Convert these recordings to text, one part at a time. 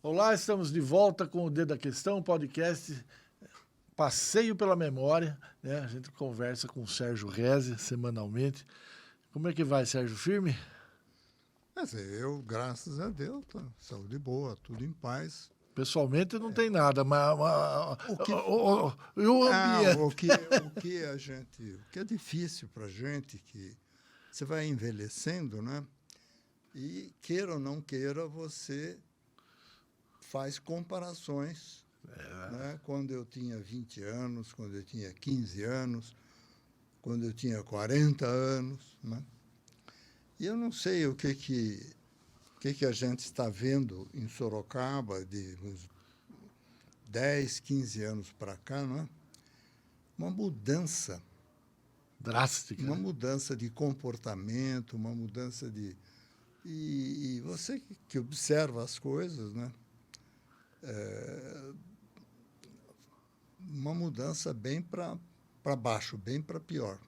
Olá, estamos de volta com o Dedo da Questão, podcast Passeio pela Memória, né? A gente conversa com o Sérgio Reze semanalmente. Como é que vai, Sérgio? Firme? Eu, graças a Deus, saúde boa, tudo em paz. Pessoalmente não tem nada, mas O que, e o ambiente? o que é difícil para a gente, que você vai envelhecendo, né? E queira ou não queira, você faz comparações. Né? Quando eu tinha 20 anos, quando eu tinha 15 anos, quando eu tinha 40 anos, né? E eu não sei o que a gente está vendo em Sorocaba de uns 10, 15 anos para cá, não é? Uma mudança. Drástica. Uma mudança de comportamento, uma mudança de... E você que observa as coisas, né? Uma mudança bem para baixo, bem para pior.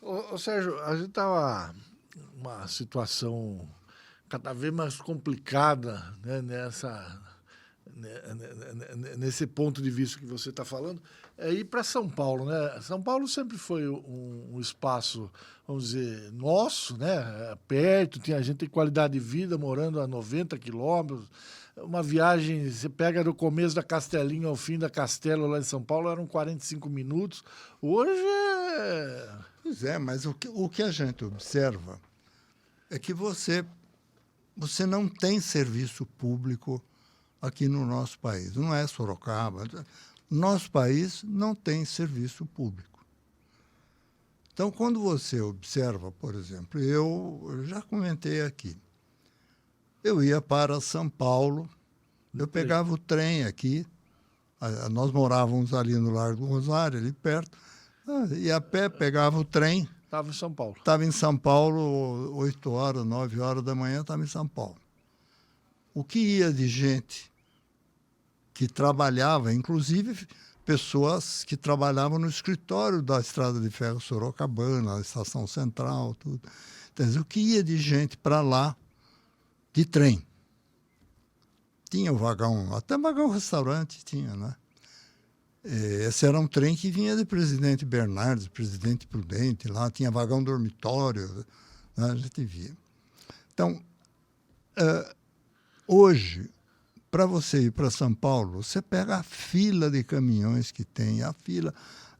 Ô, Sérgio, a gente estava numa situação cada vez mais complicada, né, nesse ponto de vista que você está falando, é ir para São Paulo, né? São Paulo sempre foi um espaço, vamos dizer, nosso, né? Perto, a gente tem qualidade de vida morando a 90 quilômetros. Uma viagem, você pega do começo da Castelinho ao fim da Castelo lá em São Paulo, eram 45 minutos. Hoje é... Pois é, mas o que a gente observa é que você não tem serviço público aqui no nosso país. Não é Sorocaba. Nosso país não tem serviço público. Então, quando você observa, por exemplo, eu já comentei aqui, eu ia para São Paulo, eu pegava o trem aqui, nós morávamos ali no Largo do Rosário, ali perto, ia a pé, pegava o trem. Estava em São Paulo. Estava em São Paulo, 8 horas, 9 horas da manhã, estava em São Paulo. O que ia de gente que trabalhava, inclusive pessoas que trabalhavam no escritório da Estrada de Ferro Sorocabana, na Estação Central, tudo. Quer dizer, o que ia de gente para lá de trem? Tinha o vagão, até vagão restaurante tinha, né? Esse era um trem que vinha de Presidente Bernardes, Presidente Prudente, lá tinha vagão dormitório, né? A gente via. Então, hoje, para você ir para São Paulo, você pega a fila de caminhões que tem, a fila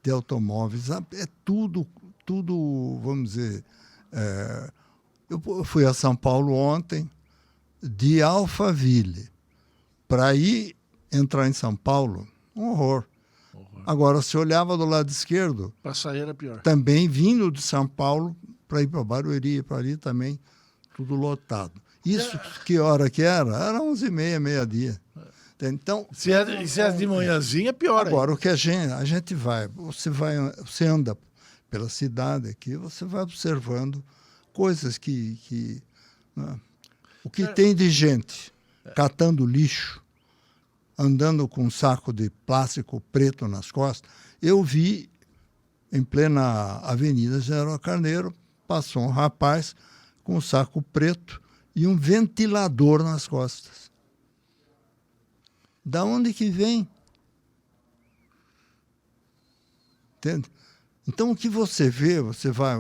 de automóveis, é tudo, vamos dizer... Eu fui a São Paulo ontem, de Alphaville, para ir entrar em São Paulo, um horror. Agora, se olhava do lado esquerdo... Para sair era pior. Também vindo de São Paulo, para ir para Barueri, para ali também, tudo lotado. Isso, que hora que era? Era 11h30, meio-dia. Então, se é de manhãzinha, é pior. Agora, o que a gente você anda pela cidade aqui, você vai observando coisas que né? O que tem de gente catando lixo, andando com um saco de plástico preto nas costas. Eu vi, em plena Avenida General Carneiro, passou um rapaz com um saco preto e um ventilador nas costas. Da onde que vem? Entende? Então, o que você vê, você vai...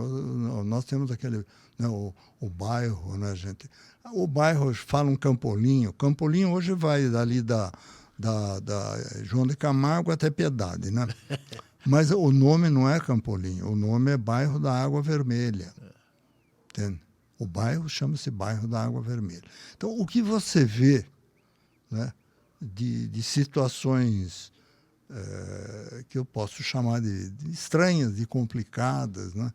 Nós temos aquele... Né, o bairro, né, gente? O bairro, fala um Campolinho. Campolinho hoje vai dali da João de Camargo até Piedade, né? Mas o nome não é Campolinho, o nome é Bairro da Água Vermelha. Entende? O bairro chama-se Bairro da Água Vermelha. Então, o que você vê, né, de situações que eu posso chamar de estranhas, de complicadas, né?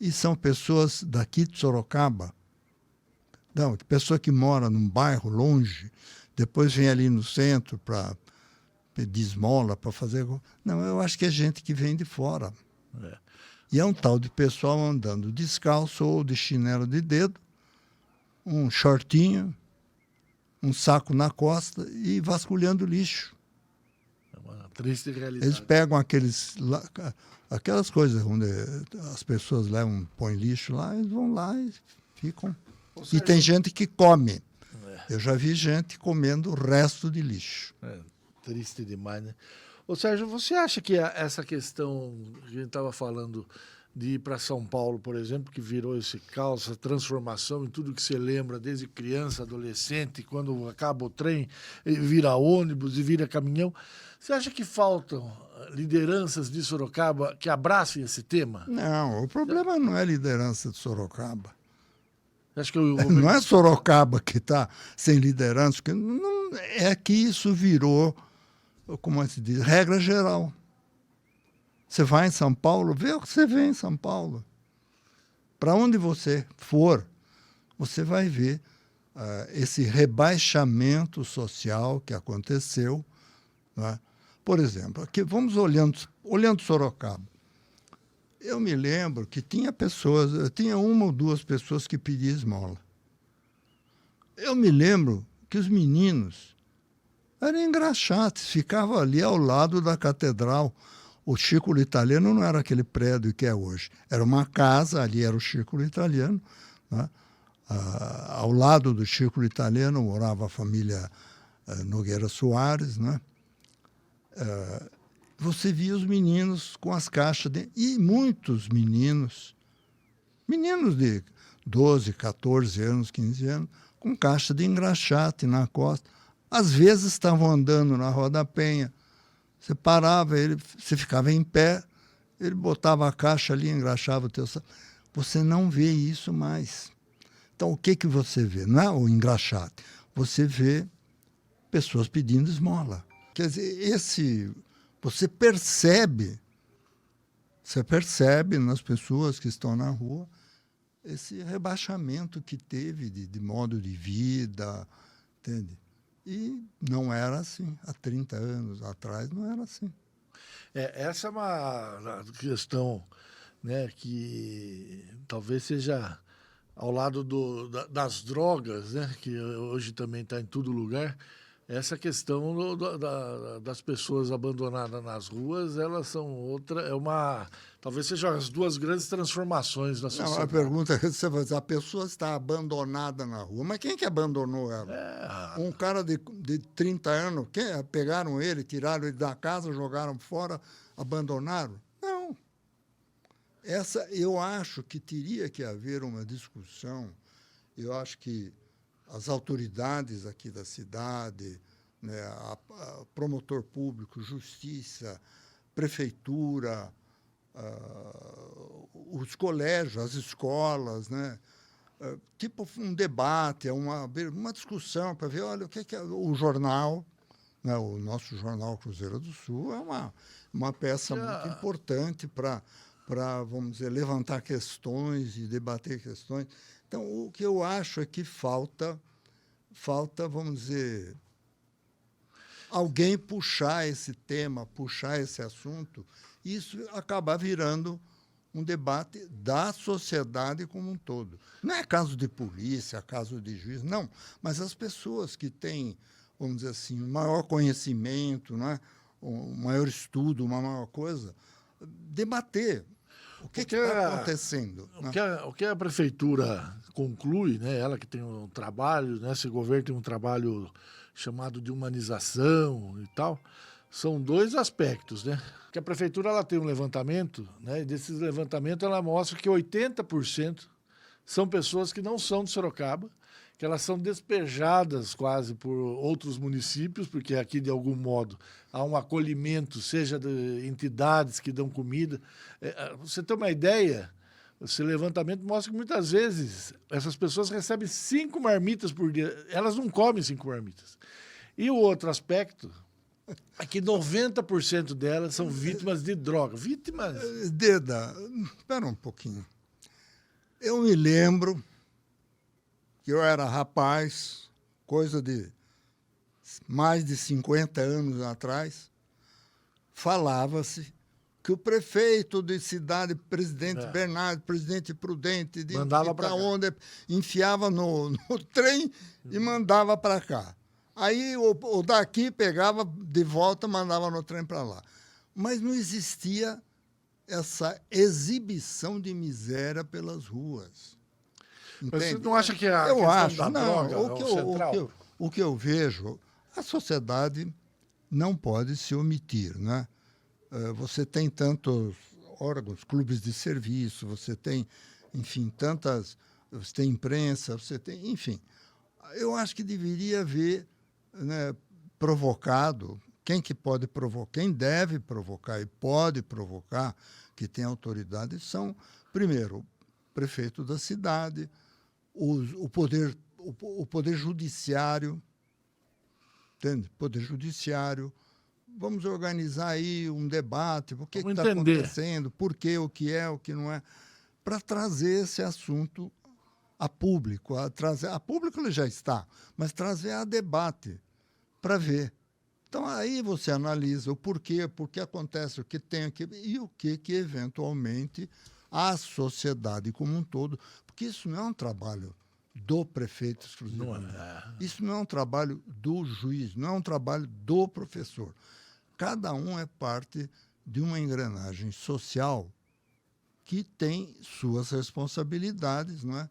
E são pessoas daqui de Sorocaba, não, pessoa que mora num bairro longe, depois vem ali no centro para pedir esmola, para fazer... Não, eu acho que é gente que vem de fora. E é um tal de pessoal andando descalço ou de chinelo de dedo, um shortinho, um saco na costa e vasculhando lixo. É uma triste realidade. Eles pegam aquelas coisas onde as pessoas põem lixo lá, eles vão lá e ficam... E tem gente que come. Eu já vi gente comendo o resto de lixo. Triste demais, né? Ô, Sérgio, você acha que essa questão que a gente estava falando de ir para São Paulo, por exemplo, que virou esse caos, essa transformação em tudo que você lembra, desde criança, adolescente, quando acaba o trem, e vira ônibus e vira caminhão, você acha que faltam lideranças de Sorocaba que abracem esse tema? Não, o problema não é a liderança de Sorocaba. Acho que Não é Sorocaba que está sem liderança, porque não, é que isso virou, como se diz, regra geral. Você vai em São Paulo, vê o que você vê em São Paulo. Para onde você for, você vai ver esse rebaixamento social que aconteceu. Né? Por exemplo, aqui, vamos olhando Sorocaba. Eu me lembro que tinha uma ou duas pessoas que pediam esmola. Eu me lembro que os meninos eram engraxates, ficavam ali ao lado da catedral. O Círculo Italiano não era aquele prédio que é hoje. Era uma casa, ali era o Círculo Italiano. Né? Ao lado do Círculo Italiano morava a família Nogueira Soares. Né? Você via os meninos com as caixas e muitos meninos de 12, 14 anos, 15 anos, com caixa de engraxate na costa. Às vezes estavam andando na Rua da Penha. Você parava, você ficava em pé, ele botava a caixa ali, engraxava o teu saco. Você não vê isso mais. Então, o que você vê? Não é o engraxate. Você vê pessoas pedindo esmola. Quer dizer, você percebe nas pessoas que estão na rua esse rebaixamento que teve de modo de vida, entende? E não era assim. Há 30 anos atrás não era assim. Essa é uma questão, né, que talvez seja ao lado das drogas, né, que hoje também está em todo lugar. Essa questão das pessoas abandonadas nas ruas, elas são talvez sejam as duas grandes transformações na sociedade. Não, a pergunta que você faz, a pessoa está abandonada na rua, mas quem que abandonou ela? Um cara de 30 anos, pegaram ele, tiraram ele da casa, jogaram fora, abandonaram? Não. Eu acho que teria que haver uma discussão, eu acho que as autoridades aqui da cidade, né, a promotor público, justiça, prefeitura, os colégios, as escolas, né, tipo um debate, uma discussão para ver, olha, o que é o jornal, né, o nosso jornal Cruzeiro do Sul é uma peça muito importante para, vamos dizer, levantar questões e debater questões. Então, o que eu acho é que falta, vamos dizer, alguém puxar esse tema, puxar esse assunto, e isso acabar virando um debate da sociedade como um todo. Não é caso de polícia, caso de juiz, não, mas as pessoas que têm, vamos dizer assim, um maior conhecimento, não é? Um maior estudo, uma maior coisa, debater. O que está acontecendo? O que a prefeitura conclui, né, ela que tem um trabalho, né, esse governo tem um trabalho chamado de humanização e tal, são dois aspectos, né? Que a prefeitura ela tem um levantamento, né, e desses levantamentos ela mostra que 80% são pessoas que não são de Sorocaba, que elas são despejadas quase por outros municípios, porque aqui, de algum modo, há um acolhimento, seja de entidades que dão comida. Você tem uma ideia, esse levantamento mostra que, muitas vezes, essas pessoas recebem 5 marmitas por dia. Elas não comem 5 marmitas. E o outro aspecto é que 90% delas são vítimas de droga. Vítimas... Deda, espera um pouquinho. Eu me lembro que eu era rapaz, coisa de mais de 50 anos atrás, falava-se que o prefeito de cidade, Presidente Bernardo, Presidente Prudente, mandava para onde enfiava no trem e mandava para cá. Aí o daqui pegava de volta, mandava no trem para lá. Mas não existia essa exibição de miséria pelas ruas. Mas você não acha que a eu questão acho, da não, droga é o central? O que eu vejo, a sociedade não pode se omitir, né? Você tem tantos órgãos, clubes de serviço, você tem, enfim, você tem imprensa, você tem, enfim. Eu acho que deveria haver, né, provocado, quem deve provocar e pode provocar, que tem autoridade, são, primeiro, o prefeito da cidade, o poder judiciário, entende? Poder judiciário. Vamos organizar aí um debate, o que está acontecendo, por quê, o que é, o que não é, para trazer esse assunto a público. A público ele já está, mas trazer a debate para ver. Então, aí você analisa o porquê, por que acontece, o que tem aqui, e o que eventualmente, a sociedade como um todo, porque isso não é um trabalho do prefeito exclusivamente. Isso não é um trabalho do juiz, não é um trabalho do professor. Cada um é parte de uma engrenagem social que tem suas responsabilidades, não é?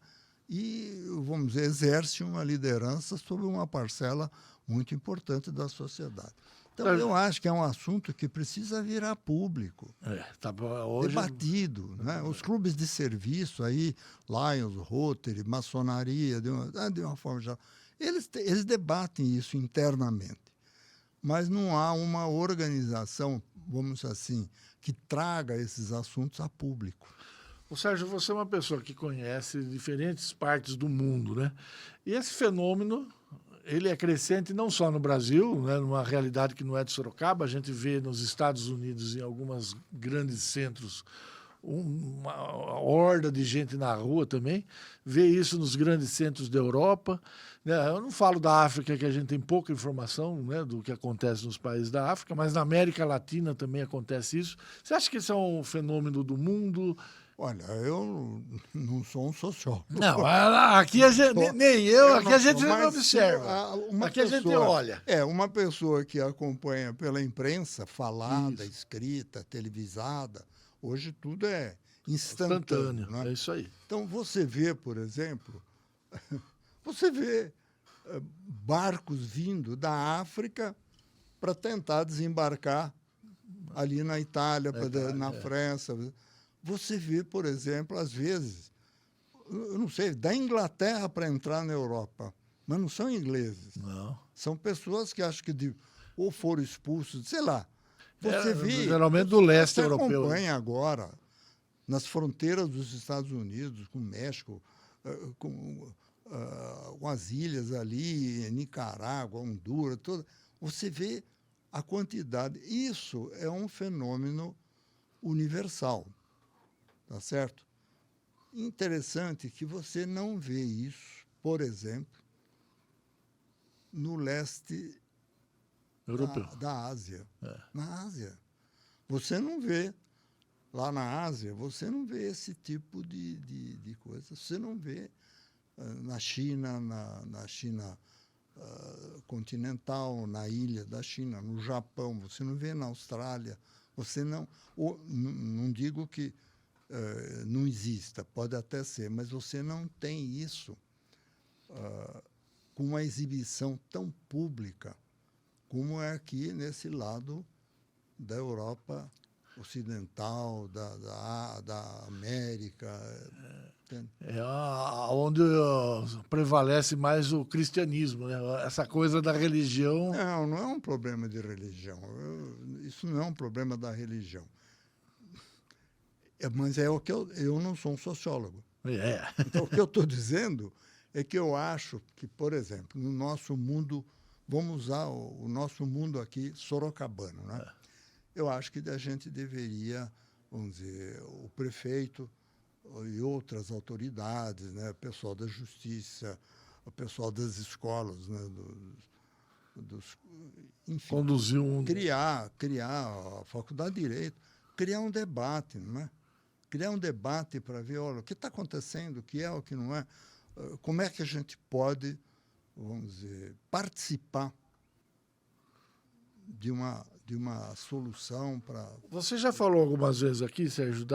E, vamos dizer, exerce uma liderança sobre uma parcela muito importante da sociedade. Então, eu acho que é um assunto que precisa virar público, debatido. Né? Os clubes de serviço, aí, Lions, Rotary, maçonaria, de uma forma geral, eles debatem isso internamente. Mas não há uma organização, vamos dizer assim, que traga esses assuntos a público. Ô, Sérgio, você é uma pessoa que conhece diferentes partes do mundo, né? E esse fenômeno, ele é crescente não só no Brasil, né, numa realidade que não é de Sorocaba, a gente vê nos Estados Unidos, em alguns grandes centros, uma horda de gente na rua também, vê isso nos grandes centros da Europa. Né? Eu não falo da África, que a gente tem pouca informação, né, do que acontece nos países da África, mas na América Latina também acontece isso. Você acha que esse é um fenômeno do mundo? Olha, eu não sou um sociólogo. Não, aqui a gente, nem eu aqui a gente não observa. Aqui a gente olha. Uma pessoa que acompanha pela imprensa, falada, escrita, televisada, hoje tudo é instantâneo. Né? É isso aí. Então, você vê, por exemplo, barcos vindo da África para tentar desembarcar ali na Itália, na França. Você vê, por exemplo, às vezes, eu não sei, da Inglaterra para entrar na Europa, mas não são ingleses. Não. São pessoas que acho que ou foram expulsos, sei lá. Você vê... Geralmente do leste europeu. Você acompanha agora, nas fronteiras dos Estados Unidos, com o México, com as ilhas ali, Nicarágua, Honduras, você vê a quantidade. Isso é um fenômeno universal. Tá certo? Interessante que você não vê isso, por exemplo, no leste europeu da Ásia. Na Ásia. Você não vê, lá na Ásia, você não vê esse tipo de coisa. Você não vê na China, na China continental, na ilha da China, no Japão, você não vê na Austrália. Você não digo que não exista, pode até ser, mas você não tem isso com uma exibição tão pública como é aqui nesse lado da Europa ocidental, da América. É onde prevalece mais o cristianismo, né? Essa coisa da religião. Não é um problema de religião. Isso não é um problema da religião. Mas é o que eu não sou um sociólogo. Então, o que eu estou dizendo é que eu acho que, por exemplo, no nosso mundo, vamos usar o nosso mundo aqui sorocabano, né? Eu acho que a gente deveria, vamos dizer, o prefeito e outras autoridades, né, o pessoal da justiça, o pessoal das escolas, né, enfim, conduzir criar a Faculdade de Direito, criar um debate, não é? Criar um debate para ver, olha, o que está acontecendo, o que é, o que não é, como é que a gente pode, vamos dizer, participar de uma solução para... Você já falou algumas vezes aqui, Sérgio,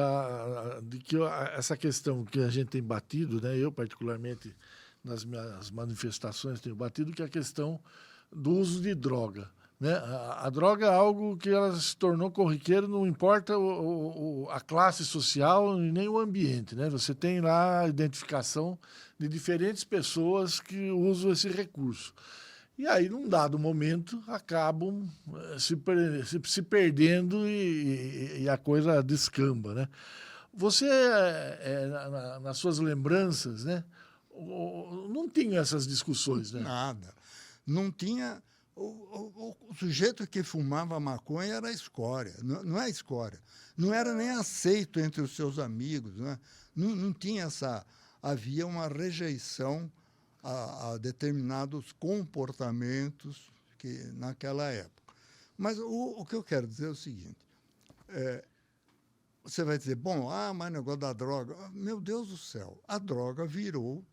de que essa questão que a gente tem batido, né, eu particularmente, nas minhas manifestações, tenho batido, que é a questão do uso de droga. Né? A droga é algo que ela se tornou corriqueiro, não importa a classe social e nem o ambiente. Né? Você tem lá a identificação de diferentes pessoas que usam esse recurso. E aí, num dado momento, acabam se perdendo e a coisa descamba. Né? Você, nas suas lembranças, né, não tinha essas discussões, né? Nada. Não tinha... O sujeito que fumava maconha era a escória, não é a escória. Não era nem aceito entre os seus amigos. Né? Não tinha essa... Havia uma rejeição a determinados comportamentos que naquela época. Mas o que eu quero dizer é o seguinte. Você vai dizer, bom, mas negócio da droga. Meu Deus do céu, a droga virou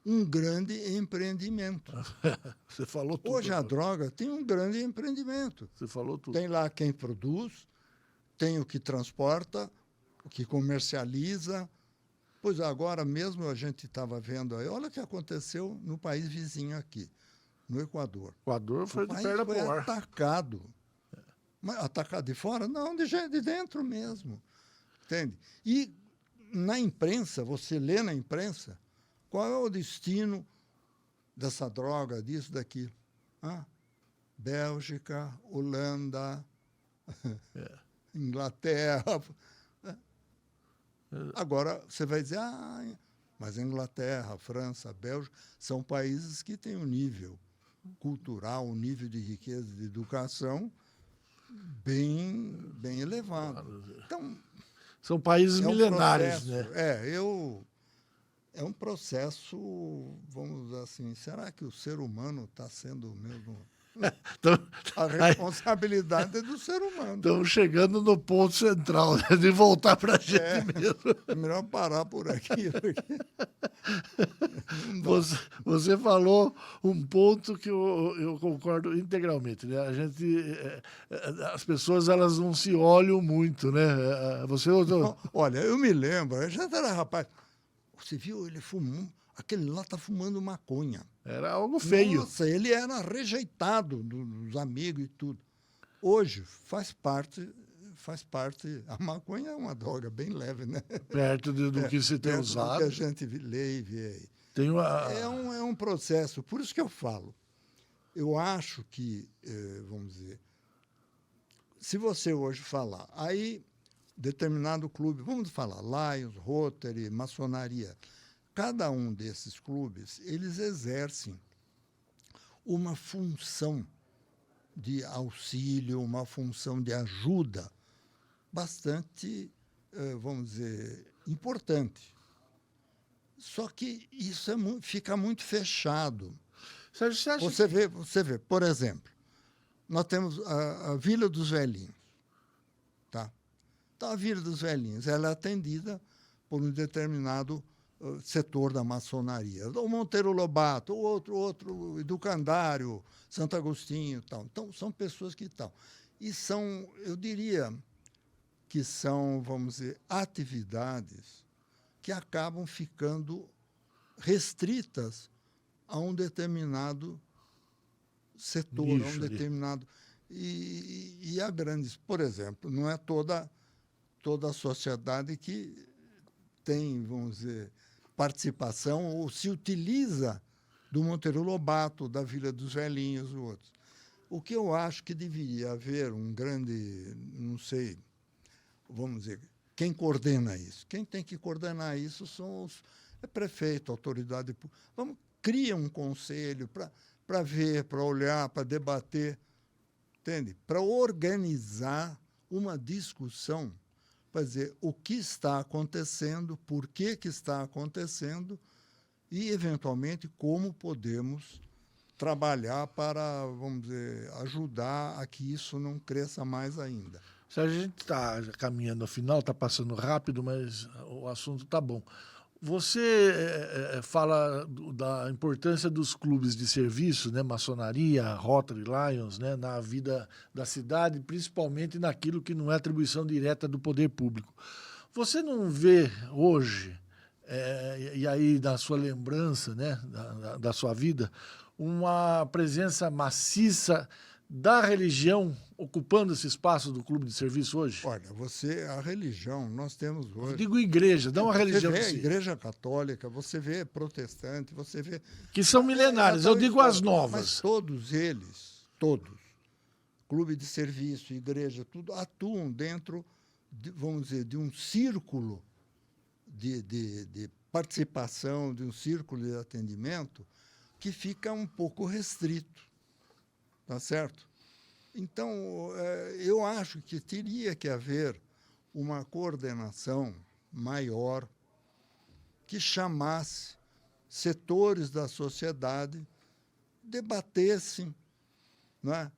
um grande empreendimento. Você falou tudo. Hoje a droga tem um grande empreendimento. Você falou tudo. Tem lá quem produz, tem o que transporta, o que comercializa. Pois agora mesmo a gente estava vendo aí, olha o que aconteceu no país vizinho aqui, no Equador. O Equador foi de perna foi pro ar. atacado. Mas atacado de fora? Não, de dentro mesmo. Entende? E na imprensa, você lê na imprensa, qual é o destino dessa droga, disso, daquilo? Bélgica, Holanda, Inglaterra. Agora, você vai dizer, mas a Inglaterra, a França, a Bélgica são países que têm um nível cultural, um nível de riqueza, de educação bem elevado. Então, são países milenares, processo, né? É um processo, vamos dizer assim, será que o ser humano está sendo mesmo... A responsabilidade é do ser humano. Estamos chegando no ponto central, né? De voltar para a gente mesmo. É melhor parar por aqui. Você falou um ponto que eu concordo integralmente. Né? As pessoas elas não se olham muito. Né? Olha, eu me lembro, eu já era rapaz. Você viu, ele fumou, aquele lá está fumando maconha. Era algo feio. Nossa, ele era rejeitado dos amigos e tudo. Hoje faz parte. A maconha é uma droga bem leve, né? Perto do que se tem usado. Do que a gente lê e vê aí. É um processo. Por isso que eu falo. Eu acho que, vamos dizer, se você hoje falar, aí determinado clube, vamos falar, Lions, Rotary, maçonaria, cada um desses clubes, eles exercem uma função de auxílio, uma função de ajuda bastante, vamos dizer, importante. Só que isso fica muito fechado. Você vê, por exemplo, nós temos a Vila dos Velhinhos. Tá? Então, a Vila dos Velhinhos ela é atendida por um determinado setor da maçonaria. O Monteiro Lobato, o outro Educandário, Santo Agostinho, tal. Então, são pessoas que estão. E são, eu diria, que são, vamos dizer, atividades que acabam ficando restritas a um determinado setor, a um determinado... E há grandes... Por exemplo, não é toda a sociedade que tem, vamos dizer, participação ou se utiliza do Monteiro Lobato, da Vila dos Velhinhos e outros. O que eu acho que deveria haver um grande, não sei, vamos dizer, quem coordena isso? Quem tem que coordenar isso são prefeito, autoridade pública. Cria um conselho para ver, para olhar, para debater, entende? Para organizar uma discussão, para dizer o que está acontecendo, por que está acontecendo e, eventualmente, como podemos trabalhar para, vamos dizer, ajudar a que isso não cresça mais ainda. Se a gente está caminhando ao final, está passando rápido, mas o assunto está bom. Você fala da importância dos clubes de serviço, né, maçonaria, Rotary, Lions, né, na vida da cidade, principalmente naquilo que não é atribuição direta do poder público. Você não vê hoje e aí da sua lembrança, né, da sua vida, uma presença maciça da religião ocupando esse espaço do clube de serviço hoje? Olha, a religião, nós temos Eu hoje. digo igreja, não a religião Você em vê a si, igreja católica, você vê protestante, você vê. que são milenares. Eu digo as Mas novas. todos eles, todos, clube de serviço, igreja, tudo, atuam dentro, vamos dizer, de um círculo de participação, de um círculo de atendimento que fica um pouco restrito, tá certo? Então, eu acho que teria que haver uma coordenação maior que chamasse setores da sociedade, debatessem, né?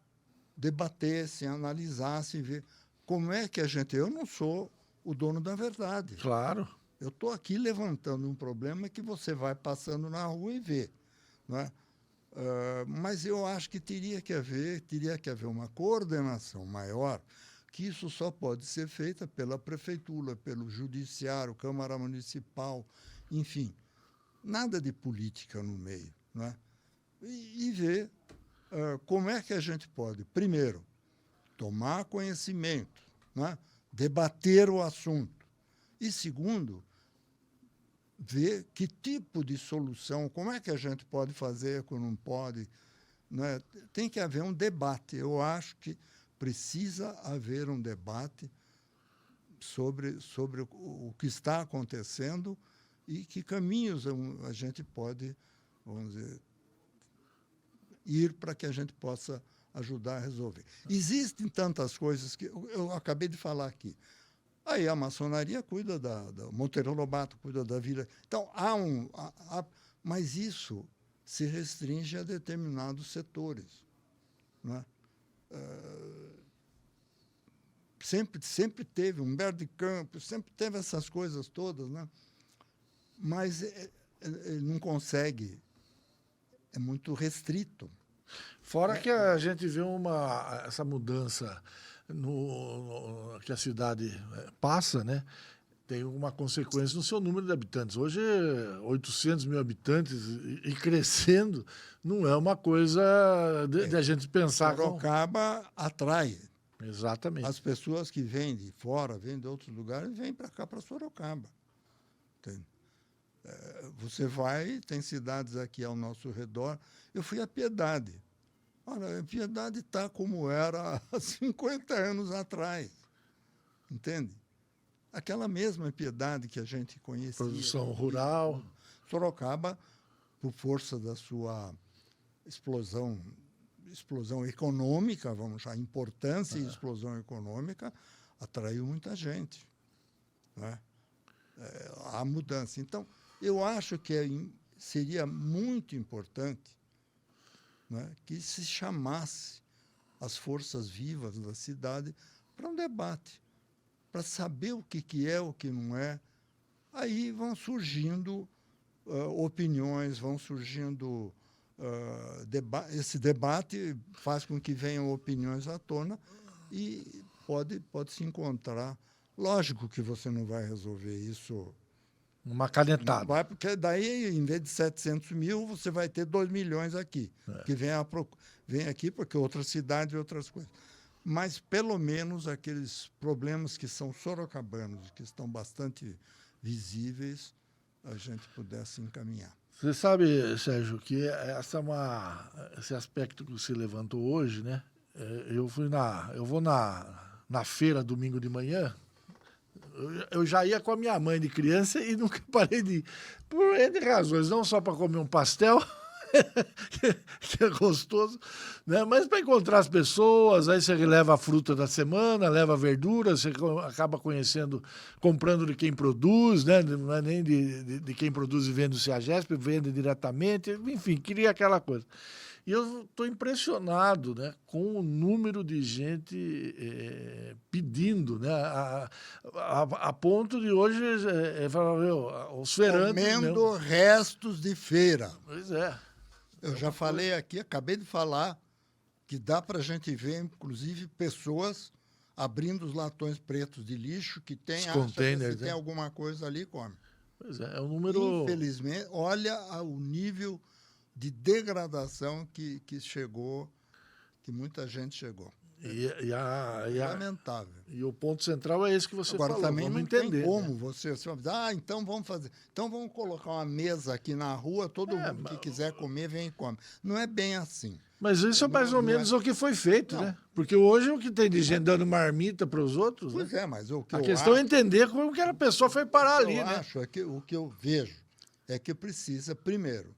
Debatessem, analisassem, ver como é que a gente... Eu não sou o dono da verdade. Claro. Eu estou aqui levantando um problema que você vai passando na rua e vê, não é? Mas eu acho que teria que haver uma coordenação maior, que isso só pode ser feita pela prefeitura, pelo judiciário, Câmara Municipal, enfim, nada de política no meio, não é? E ver como é que a gente pode, primeiro, tomar conhecimento, não é? Debater o assunto, e segundo, ver que tipo de solução, como é que a gente pode fazer, como não pode, né? Tem que haver um debate. Eu acho que precisa haver um debate sobre o que está acontecendo e que caminhos a gente pode, vamos dizer, ir para que a gente possa ajudar a resolver. Existem tantas coisas que eu acabei de falar aqui. Aí a maçonaria cuida da Monteiro Lobato, cuida da Vila. Então, mas isso se restringe a determinados setores, né? Sempre teve Humberto de Campos, sempre teve essas coisas todas, né? Mas ele não consegue, é muito restrito. Fora que a gente vê essa mudança que a cidade passa, né? Tem uma consequência no seu número de habitantes. Hoje, 800 mil habitantes e crescendo não é uma coisa de a gente pensar. Sorocaba atrai. Exatamente. As pessoas que vêm de fora, vêm de outros lugares, vêm para cá, para Sorocaba. Entende? Você vai, tem cidades aqui ao nosso redor. Eu fui a Piedade. Olha, a Piedade está como era há 50 anos atrás. Entende? Aquela mesma Piedade que a gente conhecia. Produção rural. Sorocaba, por força da sua explosão econômica, vamos chamar, importância e explosão econômica, atraiu muita gente, né? A mudança. Então, eu acho que seria muito importante, né, que se chamasse as forças vivas da cidade para um debate, para saber o que é, o que não é. Aí vão surgindo opiniões, vão surgindo... esse debate faz com que venham opiniões à tona e pode se encontrar. Lógico que você não vai resolver isso uma canetada. Não vai, porque daí, em vez de 700 mil, você vai ter 2 milhões aqui, que vem aqui porque outras cidades e outras coisas. Mas, pelo menos, aqueles problemas que são sorocabanos, que estão bastante visíveis, a gente pudesse encaminhar. Você sabe, Sérgio, que esse aspecto que você levantou hoje, né? Eu vou na feira domingo de manhã. Eu já ia com a minha mãe de criança e nunca parei de ir. Por N razões, não só para comer um pastel, que é gostoso, né? Mas para encontrar as pessoas, aí você leva a fruta da semana, leva a verdura, você acaba conhecendo, comprando de quem produz, né? Não é nem de quem produz e vende o CEAGESP, vende diretamente, enfim, queria aquela coisa. E eu estou impressionado, né, com o número de gente pedindo, né, a ponto de hoje os feirantes... Comendo restos de feira. Pois é. Eu já falei aqui, acabei de falar, que dá para a gente ver, inclusive, pessoas abrindo os latões pretos de lixo que tem, containers, se tem alguma coisa ali, come. Pois é um número... Infelizmente, olha o nível de degradação que chegou, que muita gente chegou. Lamentável. E o ponto central é esse que você Agora, falou. também vamos não entender, tem como né? você... então vamos fazer... Então vamos colocar uma mesa aqui na rua, todo mundo que quiser comer, vem e come. Não é bem assim. Mas isso é mais ou menos o que foi feito, né? Porque hoje o que tem de gente dando marmita para os outros... Pois né? mas o que a eu questão acho, é entender como que a pessoa foi parar ali, né? O que eu vejo é que precisa, primeiro,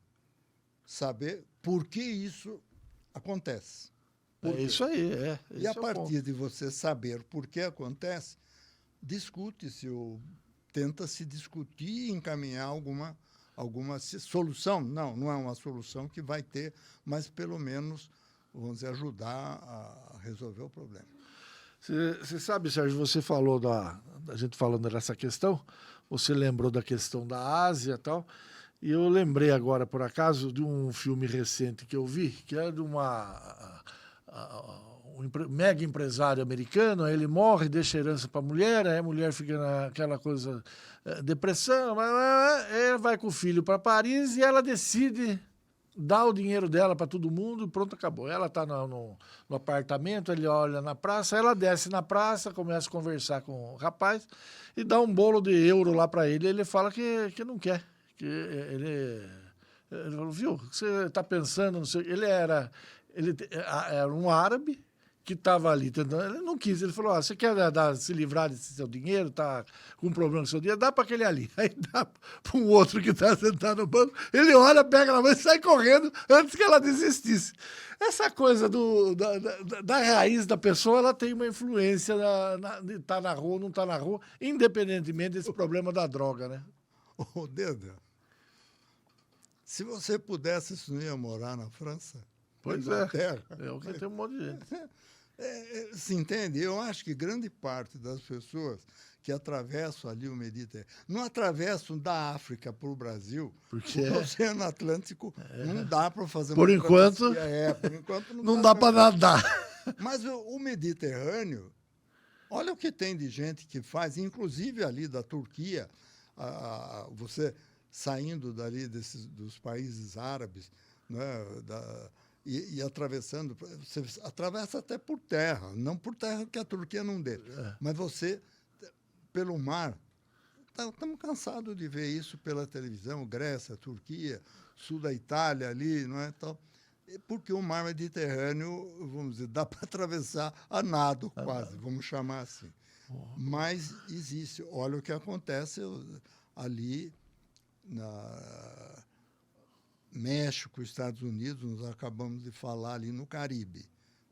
saber por que isso acontece. É isso aí, E a partir de você saber por que acontece, discute-se ou tenta-se discutir e encaminhar alguma solução. Não é uma solução que vai ter, mas pelo menos, vamos dizer, ajudar a resolver o problema. Você sabe, Sérgio, você falou da gente falando dessa questão, você lembrou da questão da Ásia e tal, e eu lembrei agora, por acaso, de um filme recente que eu vi, que é de um mega empresário americano. Aí ele morre, deixa herança para a mulher, aí a mulher fica naquela coisa, depressão, vai com o filho para Paris e ela decide dar o dinheiro dela para todo mundo e pronto, acabou. Ela está no apartamento, ele olha na praça, ela desce na praça, começa a conversar com o rapaz e dá um bolo de euro lá para ele. Ele fala que não quer, que ele falou, viu, você está pensando, não sei, ele era um árabe que estava ali tentando, ele não quis, ele falou, você quer se livrar desse seu dinheiro, tá com um problema com o seu dinheiro, dá para aquele ali. Aí dá para um outro que está sentado no banco, ele olha, pega na mão e sai correndo antes que ela desistisse. Essa coisa da raiz da pessoa, ela tem uma influência de estar na rua ou não estar na rua, independentemente desse problema da droga, né? Ô, Deda, se você pudesse, você não ia morar na França? Pois é. Eu que tenho um monte de gente. Se entende? Eu acho que grande parte das pessoas que atravessam ali o Mediterrâneo não atravessam da África para o Brasil, porque o Oceano Atlântico não dá para fazer por enquanto, por enquanto não dá para nadar. Mas o Mediterrâneo, olha o que tem de gente que faz, inclusive ali da Turquia, você saindo dali dos países árabes, né, e atravessando, você atravessa até por terra, não por terra que a Turquia não dê, mas você, pelo mar, estamos cansados de ver isso pela televisão, Grécia, Turquia, sul da Itália ali, não é, tal, porque o mar Mediterrâneo, vamos dizer, dá para atravessar a nado quase, vamos chamar assim. Mas existe, olha o que acontece ali na México, Estados Unidos, nós acabamos de falar ali no Caribe.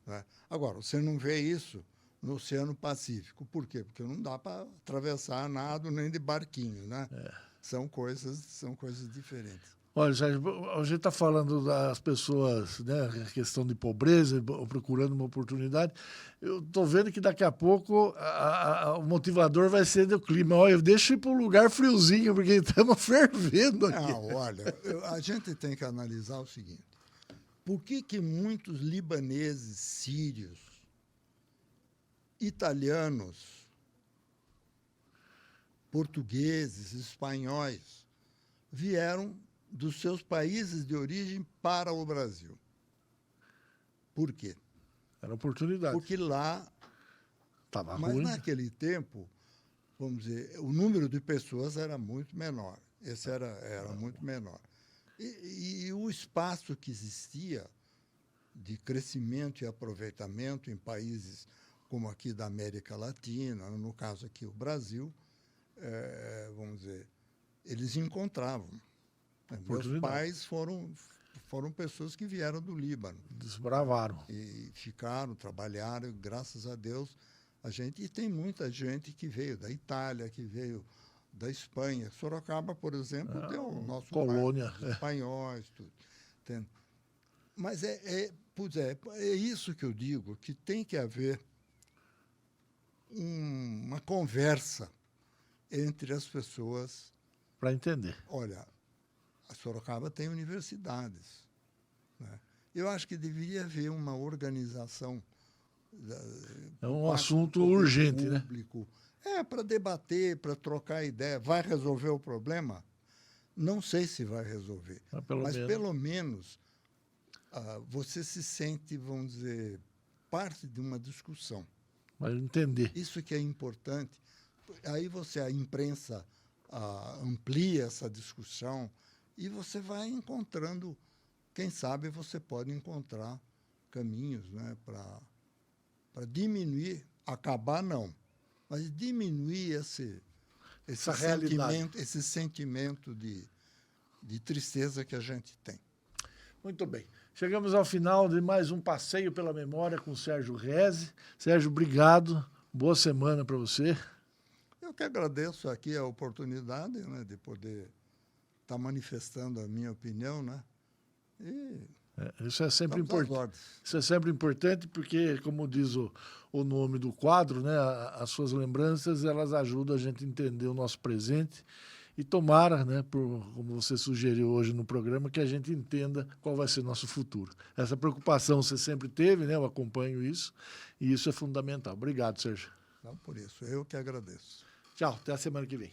Né? Agora, você não vê isso no Oceano Pacífico. Por quê? Porque não dá para atravessar a nado nem de barquinho. Né? São coisas diferentes. Olha, Sérgio, a gente está falando das pessoas, né, a questão de pobreza, procurando uma oportunidade. Eu estou vendo que daqui a pouco o motivador vai ser do clima. Olha, deixa eu ir para um lugar friozinho, porque estamos fervendo aqui. Não, olha, a gente tem que analisar o seguinte. Por que muitos libaneses, sírios, italianos, portugueses, espanhóis vieram dos seus países de origem para o Brasil? Por quê? Era oportunidade. Porque lá estava ruim. Mas naquele tempo, vamos dizer, o número de pessoas era muito menor. Esse era muito menor. E o espaço que existia de crescimento e aproveitamento em países como aqui da América Latina, no caso aqui o Brasil, vamos dizer, eles encontravam. Meus pais foram pessoas que vieram do Líbano. Desbravaram. E ficaram, trabalharam, graças a Deus, e tem muita gente que veio da Itália, que veio da Espanha. Sorocaba, por exemplo, deu o nosso colônia. Espanhóis, tudo. Entende? Mas é isso que eu digo, que tem que haver uma conversa entre as pessoas. Para entender. Olha, a Sorocaba tem universidades. Né? Eu acho que deveria haver uma organização. É um assunto urgente, público. Para debater, para trocar ideia. Vai resolver o problema? Não sei se vai resolver. Mas pelo menos você se sente, vamos dizer, parte de uma discussão. Vai entender. Isso que é importante. Aí a imprensa amplia essa discussão e você vai encontrando, quem sabe você pode encontrar caminhos, né, para diminuir, acabar não, mas diminuir esse sentimento de tristeza que a gente tem. Muito bem. Chegamos ao final de mais um passeio pela memória com o Sérgio Reze. Sérgio, obrigado. Boa semana para você. Eu que agradeço aqui a oportunidade, né, de poder estar manifestando a minha opinião, né? Isso é sempre importante. Isso é sempre importante porque, como diz o nome do quadro, né, as suas lembranças, elas ajudam a gente a entender o nosso presente e tomara, né, como você sugeriu hoje no programa, que a gente entenda qual vai ser nosso futuro. Essa preocupação você sempre teve, né? Eu acompanho isso e isso é fundamental. Obrigado, Sérgio. Não, por isso, eu que agradeço. Tchau, até a semana que vem.